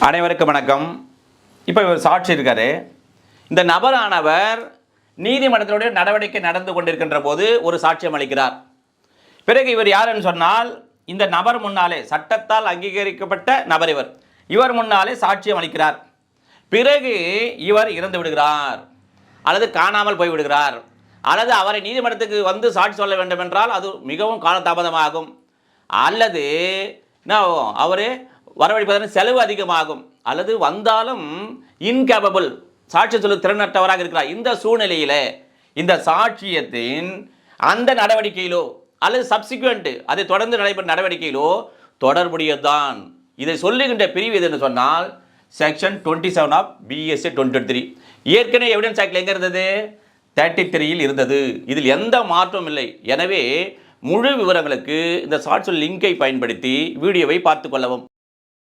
அனைவருக்கும் வணக்கம். இப்போ இவர் சாட்சி இருக்காரு. இந்த நபரானவர் நீதிமன்றத்தினுடைய நடவடிக்கை நடந்து கொண்டிருக்கின்ற போது ஒரு சாட்சியம் அளிக்கிறார். பிறகு இவர் யாருன்னு சொன்னால், இந்த நபர் முன்னாலே சட்டத்தால் அங்கீகரிக்கப்பட்ட நபர் இவர் முன்னாலே சாட்சியம் அளிக்கிறார். பிறகு இவர் இறந்து விடுகிறார், அல்லது காணாமல் போய் விடுகிறார், அல்லது அவரை நீதிமன்றத்துக்கு வந்து சாட்சி சொல்ல வேண்டும் என்றால் அது மிகவும் காலதாமதமாகும், அல்லது அவர் வரவழைப்பதற்கு செலவு அதிகமாகும், அல்லது வந்தாலும் இன்கேபபிள் சாட்சி சொல்ல திறனற்றவராக இருக்கிறார். இந்த சூழ்நிலையில் இந்த சாட்சியத்தின் அந்த நடவடிக்கையிலோ அல்லது சப்சிக்வெண்ட் அதை தொடர்ந்து நடைபெறும் நடவடிக்கையிலோ தொடர்புடையதுதான். இதை சொல்லுகின்ற பிரிவு எதுன்னு சொன்னால் செக்ஷன் 27 ஆஃப் பிஎஸ்ஏ 23. ஏற்கனவே எவிடன்ஸ் ஆக்டில் எங்கே இருந்தது? 33 இருந்தது. இதில் எந்த மாற்றமும் இல்லை. எனவே முழு விவரங்களுக்கு இந்த சாட்சி லிங்கை பயன்படுத்தி வீடியோவை பார்த்து கொள்ளவும்.